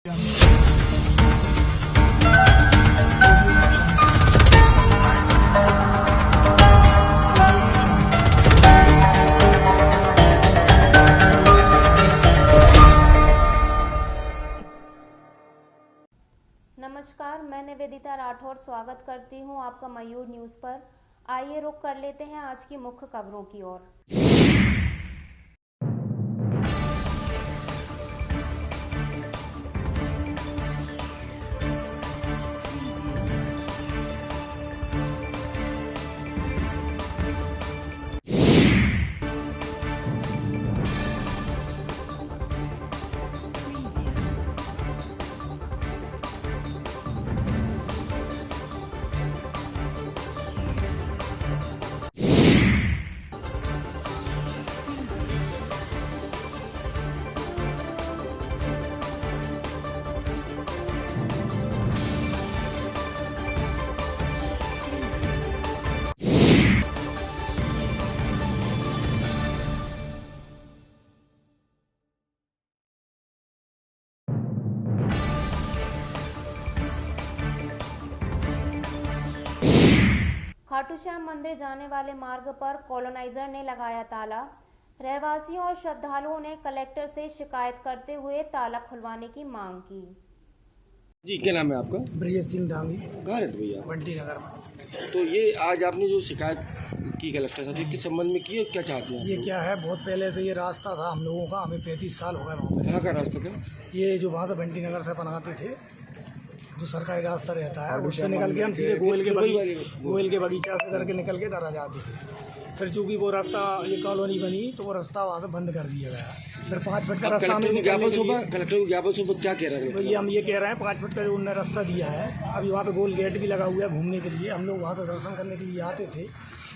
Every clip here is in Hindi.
नमस्कार, मैं निवेदिता राठौर स्वागत करती हूं आपका मयूर न्यूज पर। आइए रुख कर लेते हैं आज की मुख्य खबरों की ओर। खाटू श्याम मंदिर जाने वाले मार्ग पर कॉलोनाइजर ने लगाया ताला। रहवासियों और श्रद्धालुओं ने कलेक्टर से शिकायत करते हुए ताला खुलवाने की मांग की। जी, क्या नाम है आपका? ब्रजेश सिंह दांगी। कहाँ रहते भैया? बंटी नगर में। तो ये आज आपने जो शिकायत की कलेक्टर साहब, किस संबंध में की और क्या चाहते हैं? ये क्या है, बहुत पहले से ये रास्ता था हम लोगों का, हमें 35 साल हो गए वहाँ पर। कहाँ का रास्ता था? ये जो वहाँ से बंटी नगर से अपन आते थे, जो सरकारी रास्ता रहता है, उससे निकल के हम सीधे गोयल के बगीचा से करके निकल के दरा जाते थे। फिर चूंकि वो रास्ता ये कॉलोनी बनी तो वो रास्ता वहाँ से बंद कर दिया गया। फिर 5 फुट का रास्ता हमें निकलने के लिए कलेक्टर को ज्ञापन सुबह क्या कह रहे हैं? भैया हम ये कह रहे हैं 5 फुट का जो उन्होंने रास्ता दिया है, अभी वहाँ पे गोल गेट भी लगा हुआ है घूमने के लिए। हम लोग वहाँ से दर्शन करने के लिए आते थे,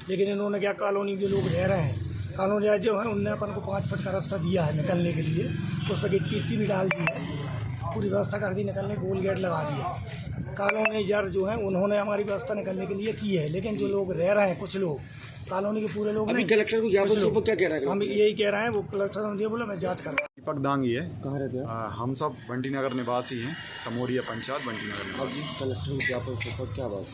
लेकिन इन्होंने क्या, कॉलोनी जो लोग रह रहे हैं, कॉलोनी जो है उनने अपन को 5 फुट का रास्ता दिया है निकलने के लिए। उस पर गिट्टी भी डाल दी है, पूरी व्यवस्था कर दी निकलने, गोल गेट लगा दिया। कॉलोनीजर जो है उन्होंने हमारी व्यवस्था निकलने के लिए की है, लेकिन जो लोग रह रहे हैं, कुछ लोग कॉलोनी के पूरे लोग अभी कलेक्टर को ज्ञापन सुबह क्या कह रहे हैं? हम यही कह रहे हैं, वो कलेक्टर ने बोला मैं जांच कर रहा हूँ। दीपक दांगी है। कहाँ रहते हैं? हम सब बंटी नगर निवासी हैं, तमोरिया पंचायत बंटी नगर निवासी। कलेक्टर को ज्ञापन सुबह क्या बात?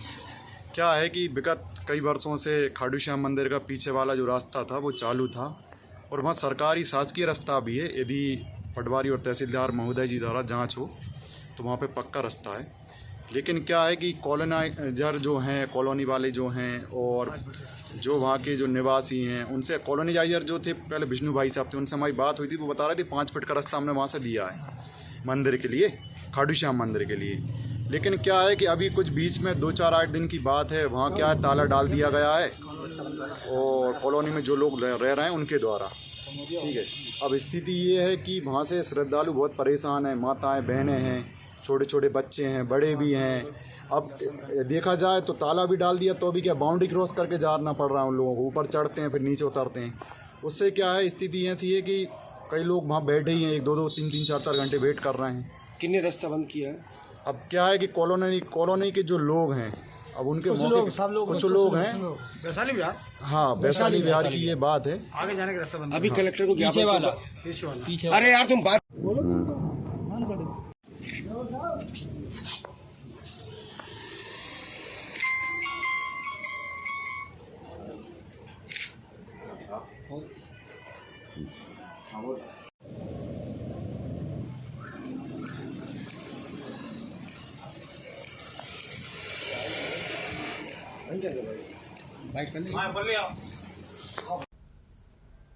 क्या है कि विगत कई वर्षों से खाटू श्याम मंदिर का पीछे वाला जो रास्ता था वो चालू था और वहाँ सरकारी शासकीय रास्ता भी है। यदि पटवारी और तहसीलदार महोदय जी द्वारा जाँच हो तो वहाँ पर पक्का रास्ता है। लेकिन क्या है कि कॉलोनाइजर जो हैं, कॉलोनी वाले जो हैं और जो वहाँ के जो निवासी हैं, उनसे कॉलोनाइजर जो थे पहले विष्णु भाई साहब थे, उनसे हमारी बात हुई थी। वो बता रहे थे 5 फुट का रास्ता हमने वहाँ से दिया है मंदिर के लिए, खाटू श्याम मंदिर के लिए। लेकिन क्या है कि अभी कुछ बीच में 2-4-8 दिन की बात है, वहाँ क्या है, ताला डाल दिया गया है और कॉलोनी में जो लोग रह रहे हैं उनके द्वारा। ठीक है, अब स्थिति ये है कि वहाँ से श्रद्धालु बहुत परेशान हैं, माताएँ बहनें हैं, छोटे छोटे बच्चे हैं, बड़े भी हैं। अब देखा जाए तो ताला भी डाल दिया तो भी क्या, बाउंड्री क्रॉस करके जाना पड़ रहा है उन लोगों को। ऊपर चढ़ते हैं फिर नीचे उतरते हैं। उससे क्या है, स्थिति ऐसी है कि कई लोग वहाँ बैठे ही हैं, 1-2, 3-3, 4-4 घंटे वेट कर रहे हैं। कितने रास्ता बंद किया है? अब क्या है कि कॉलोनी के जो लोग हैं, अब उनके कुछ लोग हैं वैशाली विहार, हाँ वैशाली विहार की ये बात है। आगे जाने का रास्ता बंद। अभी कलेक्टर को पीछे वाला। अरे यार तुम बात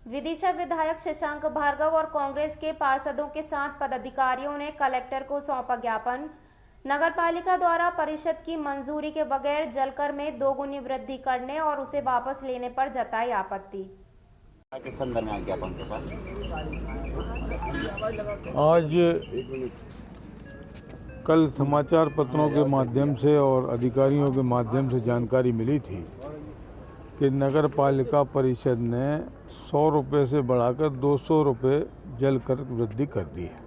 विदिशा विधायक शशांक भार्गव और कांग्रेस के पार्षदों के साथ पदाधिकारियों ने कलेक्टर को सौंपा ज्ञापन। नगरपालिका द्वारा परिषद की मंजूरी के बगैर जलकर में 2 गुनी वृद्धि करने और उसे वापस लेने पर जताई आपत्ति। आज कल समाचार पत्रों के माध्यम से और अधिकारियों के माध्यम से जानकारी मिली थी कि नगर पालिका परिषद ने 100 रुपये से बढ़ाकर 200 रुपये जल कर वृद्धि कर दी है।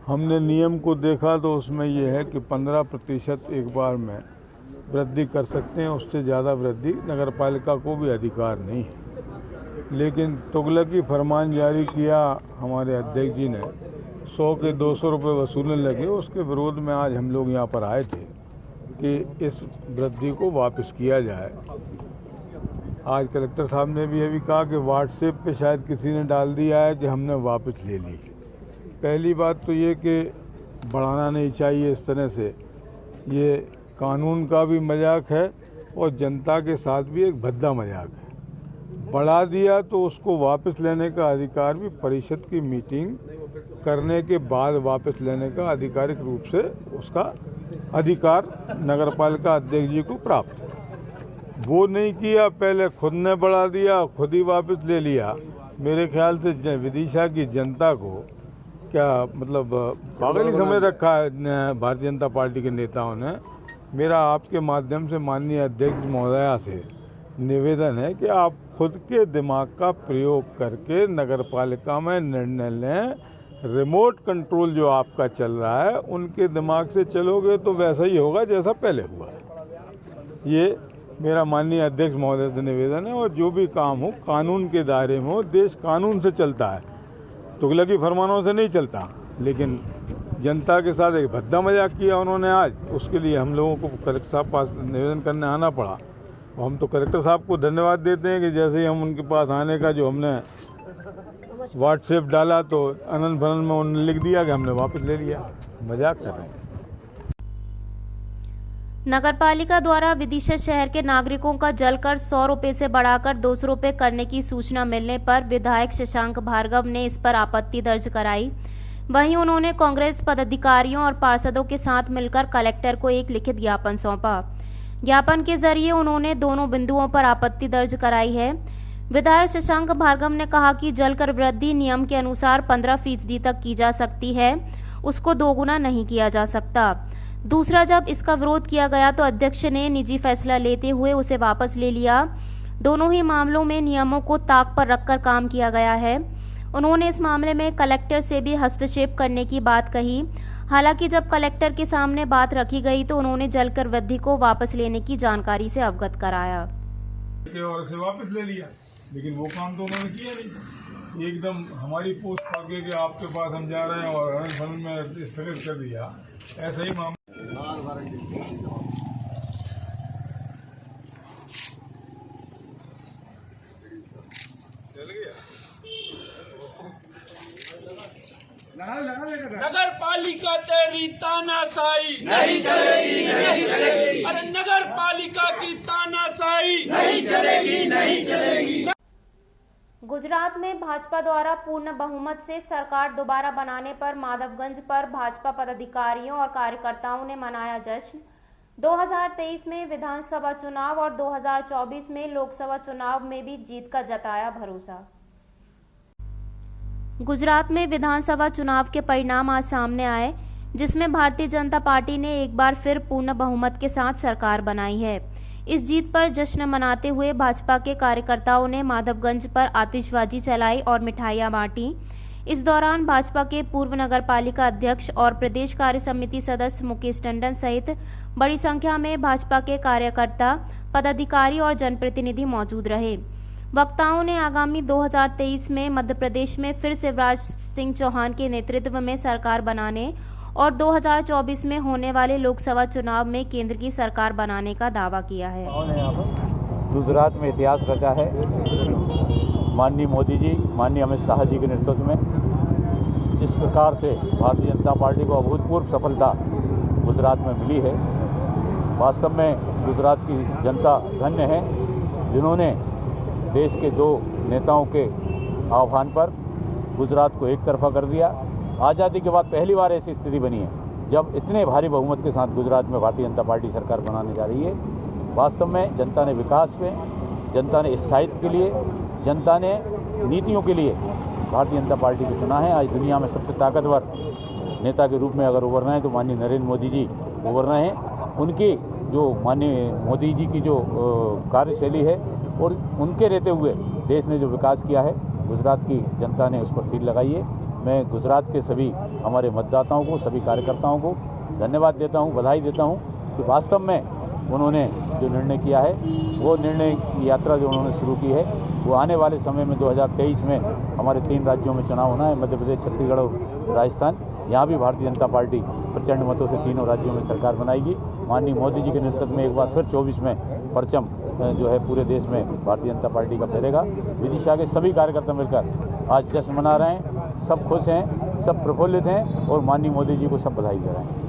हमने नियम को देखा तो उसमें यह है कि 15% एक बार में वृद्धि कर सकते हैं, उससे ज़्यादा वृद्धि नगर पालिका को भी अधिकार नहीं है। लेकिन तुगलकी फरमान जारी किया हमारे अध्यक्ष जी ने 100 के 200 रुपये वसूलने लगे, उसके विरोध में आज हम लोग यहाँ पर आए थे कि इस वृद्धि को वापस किया जाए। आज कलेक्टर साहब ने भी अभी कहा कि व्हाट्सएप पे शायद किसी ने डाल दिया है कि हमने वापस ले ली। पहली बात तो ये कि बढ़ाना नहीं चाहिए इस तरह से, ये कानून का भी मजाक है और जनता के साथ भी एक भद्दा मजाक है। बढ़ा दिया तो उसको वापस लेने का अधिकार भी परिषद की मीटिंग करने के बाद वापस लेने का आधिकारिक रूप से उसका अधिकार नगरपालिका अध्यक्ष जी को प्राप्त है। वो नहीं किया, पहले खुद ने बढ़ा दिया, खुद ही वापस ले लिया। मेरे ख्याल से विदिशा की जनता को क्या मतलब पागल ही समझ रखा है भारतीय जनता पार्टी के नेताओं ने। मेरा आपके माध्यम से माननीय अध्यक्ष महोदया से निवेदन है कि आप खुद के दिमाग का प्रयोग करके नगरपालिका में निर्णय लें। रिमोट कंट्रोल जो आपका चल रहा है उनके दिमाग से चलोगे तो वैसा ही होगा जैसा पहले हुआ है। ये मेरा माननीय अध्यक्ष महोदय से निवेदन है। और जो भी काम हो कानून के दायरे में हो, देश कानून से चलता है, तुगलकी फरमानों से नहीं चलता। लेकिन जनता के साथ एक भद्दा मजाक किया उन्होंने आज, उसके लिए हम लोगों को कलेक्टर साहब पास निवेदन करने आना पड़ा। और हम तो कलेक्टर साहब को धन्यवाद देते हैं कि जैसे ही हम उनके पास आने का जो हमने व्हाट्सएप डाला तो अनंत फनन में उन्होंने लिख दिया कि हमने वापस ले लिया। मजाक कर रहे हैं। नगरपालिका द्वारा विदिशा शहर के नागरिकों का जलकर 100 रुपये से बढ़ाकर 200 रुपये करने की सूचना मिलने पर विधायक शशांक भार्गव ने इस पर आपत्ति दर्ज कराई। वहीं उन्होंने कांग्रेस पदाधिकारियों और पार्षदों के साथ मिलकर कलेक्टर को एक लिखित ज्ञापन सौंपा। ज्ञापन के जरिए उन्होंने दोनों बिंदुओं पर आपत्ति दर्ज कराई है। विधायक शशांक भार्गव ने कहा कि जलकर वृद्धि नियम के अनुसार 15% तक की जा सकती है, उसको दोगुना नहीं किया जा सकता। दूसरा, जब इसका विरोध किया गया तो अध्यक्ष ने निजी फैसला लेते हुए उसे वापस ले लिया। दोनों ही मामलों में नियमों को ताक पर रखकर काम किया गया है। उन्होंने इस मामले में कलेक्टर से भी हस्तक्षेप करने की बात कही। हालांकि जब कलेक्टर के सामने बात रखी गई तो उन्होंने जलकर वृद्धि को वापस लेने की जानकारी से अवगत कराया और से वापस ले लिया, लेकिन वो काम तो उन्होंने किया नहीं। एकदम हमारी पोस्ट पाके कि आपके पास हम जा रहे हैं और अनंत फनन में स्थगित कर दिया। ऐसा ही मामला चल गया। नगर पालिका तेरी तानाशाही नहीं चलेगी, नहीं चलेगी। अरे नगर पालिका की तानाशाही नहीं चलेगी, नहीं चलेगी। गुजरात में भाजपा द्वारा पूर्ण बहुमत से सरकार दोबारा बनाने पर माधवगंज पर भाजपा पदाधिकारियों और कार्यकर्ताओं ने मनाया जश्न। 2023 में विधानसभा चुनाव और 2024 में लोकसभा चुनाव में भी जीत का जताया भरोसा। गुजरात में विधानसभा चुनाव के परिणाम आज सामने आए, जिसमें भारतीय जनता पार्टी ने एक बार फिर पूर्ण बहुमत के साथ सरकार बनाई है। इस जीत पर जश्न मनाते हुए भाजपा के कार्यकर्ताओं ने माधवगंज पर आतिशबाजी चलाई और मिठाइयां बांटी। इस दौरान भाजपा के पूर्व नगरपालिका अध्यक्ष और प्रदेश कार्य समिति सदस्य मुकेश टंडन सहित बड़ी संख्या में भाजपा के कार्यकर्ता, पदाधिकारी और जनप्रतिनिधि मौजूद रहे। वक्ताओं ने आगामी 2023 में मध्य प्रदेश में फिर शिवराज सिंह चौहान के नेतृत्व में सरकार बनाने और 2024 में होने वाले लोकसभा चुनाव में केंद्र की सरकार बनाने का दावा किया है। गुजरात में इतिहास रचा है। माननीय मोदी जी, माननीय अमित शाह जी के नेतृत्व में जिस प्रकार से भारतीय जनता पार्टी को अभूतपूर्व सफलता गुजरात में मिली है, वास्तव में गुजरात की जनता धन्य है जिन्होंने देश के दो नेताओं के आह्वान पर गुजरात को एक तरफा कर दिया। आज़ादी के बाद पहली बार ऐसी स्थिति बनी है जब इतने भारी बहुमत के साथ गुजरात में भारतीय जनता पार्टी सरकार बनाने जा रही है। वास्तव में जनता ने विकास में, जनता ने स्थायित्व के लिए, जनता ने नीतियों के लिए भारतीय जनता पार्टी को चुना है। आज दुनिया में सबसे ताकतवर नेता के रूप में अगर उभरना है तो माननीय नरेंद्र मोदी जी उभर रहे हैं। उनकी जो माननीय मोदी जी की जो कार्यशैली है और उनके रहते हुए देश ने जो विकास किया है, गुजरात की जनता ने उस पर सील लगाई है। मैं गुजरात के सभी हमारे मतदाताओं को, सभी कार्यकर्ताओं को धन्यवाद देता हूं, बधाई देता हूं कि वास्तव में उन्होंने जो निर्णय किया है, वो निर्णय की यात्रा जो उन्होंने शुरू की है, वो आने वाले समय में 2023 में हमारे 3 राज्यों में चुनाव होना है, मध्य प्रदेश, छत्तीसगढ़ और राजस्थान, यहाँ भी भारतीय जनता पार्टी प्रचंड मतों से तीनों राज्यों में सरकार बनाएगी। माननीय मोदी जी के नेतृत्व में एक बार फिर 24 में परचम जो है पूरे देश में भारतीय जनता पार्टी का फहरेगा। विदिशा के सभी कार्यकर्ता मिलकर आज जश्न मना रहे हैं, सब खुश हैं, सब प्रफुल्लित हैं और माननीय मोदी जी को सब बधाई दे रहे हैं।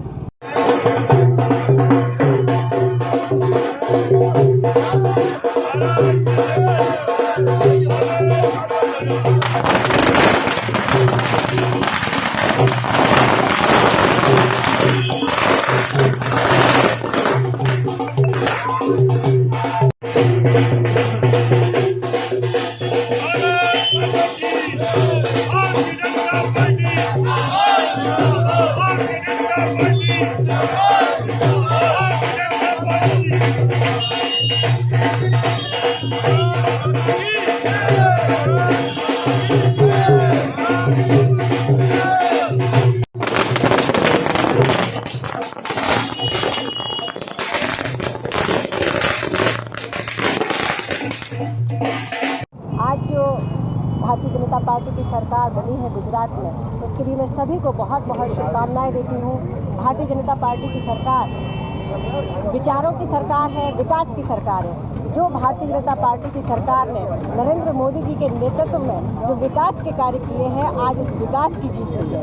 आज जो भारतीय जनता पार्टी की सरकार बनी है गुजरात में, उसके लिए मैं सभी को बहुत बहुत शुभकामनाएं देती हूँ। भारतीय जनता पार्टी की सरकार विचारों की सरकार है, विकास की सरकार है। जो भारतीय जनता पार्टी की सरकार ने नरेंद्र मोदी जी के नेतृत्व में जो विकास के कार्य किए हैं, आज उस विकास की जीत हुई है।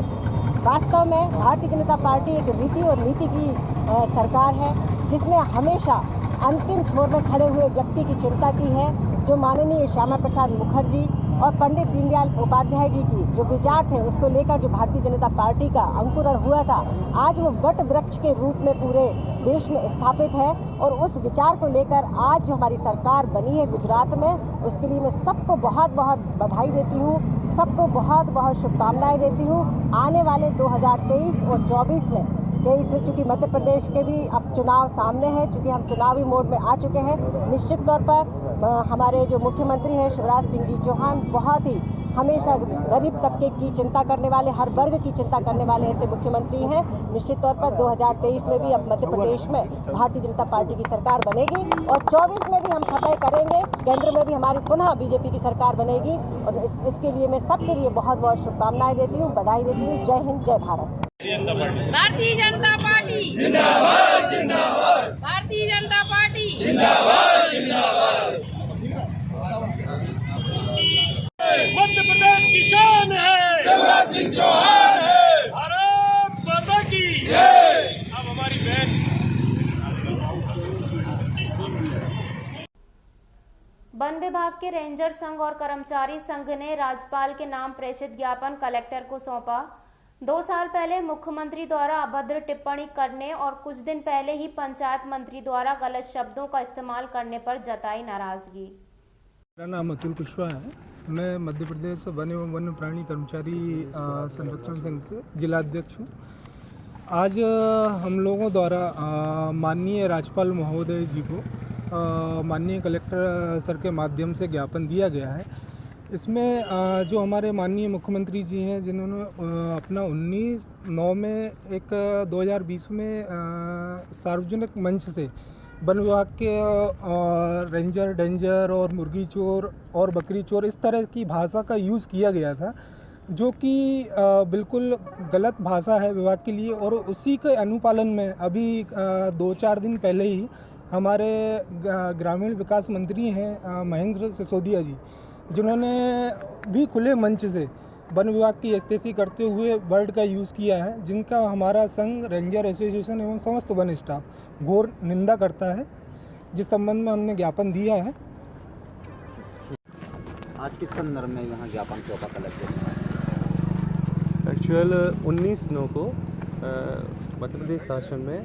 वास्तव में भारतीय जनता पार्टी एक रीति और नीति की सरकार है, जिसने हमेशा अंतिम छोर में खड़े हुए व्यक्ति की चिंता की है। जो माननीय श्यामा प्रसाद मुखर्जी और पंडित दीनदयाल उपाध्याय जी की जो विचार थे, उसको लेकर जो भारतीय जनता पार्टी का अंकुरण हुआ था, आज वो वट वृक्ष के रूप में पूरे देश में स्थापित है। और उस विचार को लेकर आज जो हमारी सरकार बनी है गुजरात में, उसके लिए मैं सबको बहुत बहुत बधाई देती हूँ, सबको बहुत बहुत शुभकामनाएं देती हूँ। आने वाले 2023 और 24 में चूँकि मध्य प्रदेश के भी अब चुनाव सामने हैं, चूँकि हम चुनावी मोड में आ चुके हैं, निश्चित तौर पर हमारे जो मुख्यमंत्री हैं शिवराज सिंह जी चौहान बहुत ही हमेशा गरीब तबके की चिंता करने वाले, हर वर्ग की चिंता करने वाले ऐसे मुख्यमंत्री हैं। निश्चित तौर पर 2023 में भी अब मध्य प्रदेश में भारतीय जनता पार्टी की सरकार बनेगी और 24 में भी हम फतह करेंगे। केंद्र में भी हमारी पुनः बीजेपी की सरकार बनेगी और इसके लिए मैं सबके लिए बहुत बहुत शुभकामनाएं देती हूँ, बधाई देती हूँ। जय हिंद, जय भारत। भारतीय जनता पार्टी जिंदाबाद जिंदाबाद, भारतीय जनता पार्टी जिंदाबाद जिंदाबाद। मध्य प्रदेश की शान है, शिवराज सिंह चौहान है, भारत माता की जय। अब हमारी बहन वन विभाग के रेंजर संघ और कर्मचारी संघ ने राज्यपाल के नाम प्रेषित ज्ञापन कलेक्टर को सौंपा। 2 साल पहले मुख्यमंत्री द्वारा अभद्र टिप्पणी करने और कुछ दिन पहले ही पंचायत मंत्री द्वारा गलत शब्दों का इस्तेमाल करने पर जताई नाराजगी। मेरा नाम अतुल कुशवाहा है। मैं मध्य प्रदेश वन एवं वन्य प्राणी कर्मचारी संरक्षण संघ से जिलाध्यक्ष हूँ। आज हम लोगों द्वारा माननीय राज्यपाल महोदय जी को माननीय कलेक्टर सर के माध्यम से ज्ञापन दिया गया है। इसमें जो हमारे माननीय मुख्यमंत्री जी हैं, जिन्होंने अपना 19/9 में एक 2020 में सार्वजनिक मंच से वन विभाग के रेंजर, डेंजर और मुर्गी चोर और बकरी चोर इस तरह की भाषा का यूज़ किया गया था, जो कि बिल्कुल गलत भाषा है विभाग के लिए। और उसी के अनुपालन में अभी 2-4 दिन पहले ही हमारे ग्रामीण विकास मंत्री हैं महेंद्र सिसोदिया जी, जिन्होंने भी खुले मंच से वन विभाग की इस्तेसी करते हुए वर्ड का यूज़ किया है, जिनका हमारा संघ, रेंजर एसोसिएशन एवं समस्त वन स्टाफ घोर निंदा करता है, जिस संबंध में हमने ज्ञापन दिया है। आज किस संदर्भ में यहाँ ज्ञापन सौंपा कलेक्टर? एक्चुअल 19/9 को मध्य प्रदेश शासन में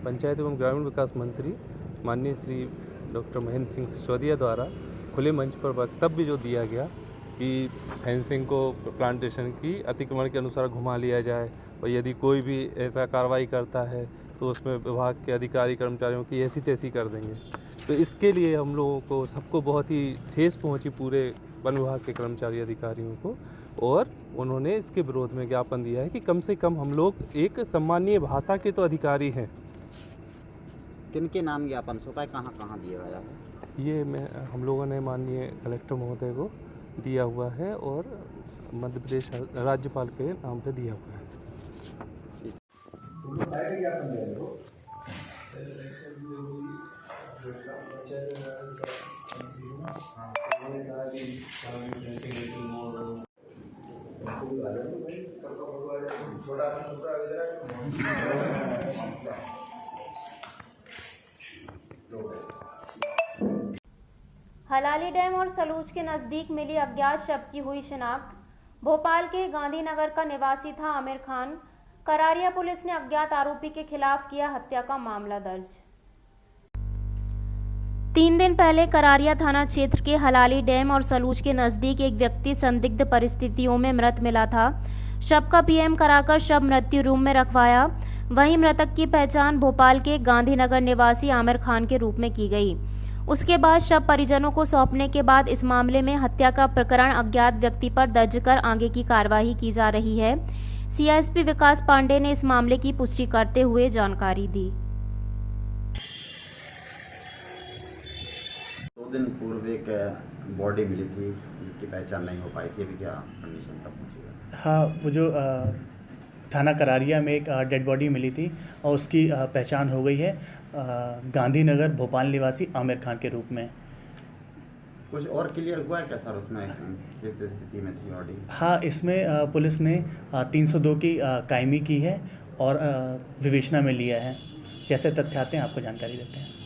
पंचायत एवं ग्रामीण विकास मंत्री माननीय श्री डॉक्टर महेंद्र सिंह सिसोदिया द्वारा खुले मंच पर वक्तव्य जो दिया गया कि फेंसिंग को प्लांटेशन की अतिक्रमण के अनुसार घुमा लिया जाए और यदि कोई भी ऐसा कार्रवाई करता है तो उसमें विभाग के अधिकारी कर्मचारियों की ऐसी तैसी कर देंगे। तो इसके लिए हम लोगों को सबको बहुत ही ठेस पहुंची, पूरे वन विभाग के कर्मचारी अधिकारियों को, और उन्होंने इसके विरोध में ज्ञापन दिया है कि कम से कम हम लोग एक सम्मानीय भाषा के तो अधिकारी हैं। किनके नाम ज्ञापन सौंपा है, कहाँ कहाँ दिया गया है? ये हम लोगों ने माननीय कलेक्टर महोदय को दिया हुआ है और मध्य प्रदेश राज्यपाल के नाम पे दिया हुआ है। हलाली डैम और सलूज के नजदीक मिली अज्ञात शव की हुई शिनाख्त। भोपाल के गांधीनगर का निवासी था आमिर खान। करारिया पुलिस ने अज्ञात आरोपी के खिलाफ किया हत्या का मामला दर्ज। 3 दिन पहले करारिया थाना क्षेत्र के हलाली डैम और सलूज के नजदीक एक व्यक्ति संदिग्ध परिस्थितियों में मृत मिला था। शव का पीएम कराकर शव मृत्यु रूम में रखवाया। वहीं मृतक की पहचान भोपाल के गांधीनगर निवासी आमिर खान के रूप में की गई। उसके बाद शव परिजनों को सौंपने के बाद इस मामले में हत्या का प्रकरण अज्ञात व्यक्ति पर दर्ज कर आगे की कार्यवाही की जा रही है। सीएसपी विकास पांडे ने इस मामले की पुष्टि करते हुए जानकारी दी। 2 दिन पूर्व एक बॉडी मिली थी जिसकी पहचान नहीं हो पाई थी, अभी क्या कंडीशन तक पहुंची? हाँ, वो जो थाना करारिया में एक डेड बॉडी मिली थी और उसकी पहचान हो गई है गांधीनगर भोपाल निवासी आमिर खान के रूप में। कुछ और क्लियर हुआ है क्या सर उसमें, किस स्थिति में थी बॉडी? हाँ, इसमें पुलिस ने 302 की कायमी की है और विवेचना में लिया है। जैसे तथ्य आते हैं आपको जानकारी देते हैं।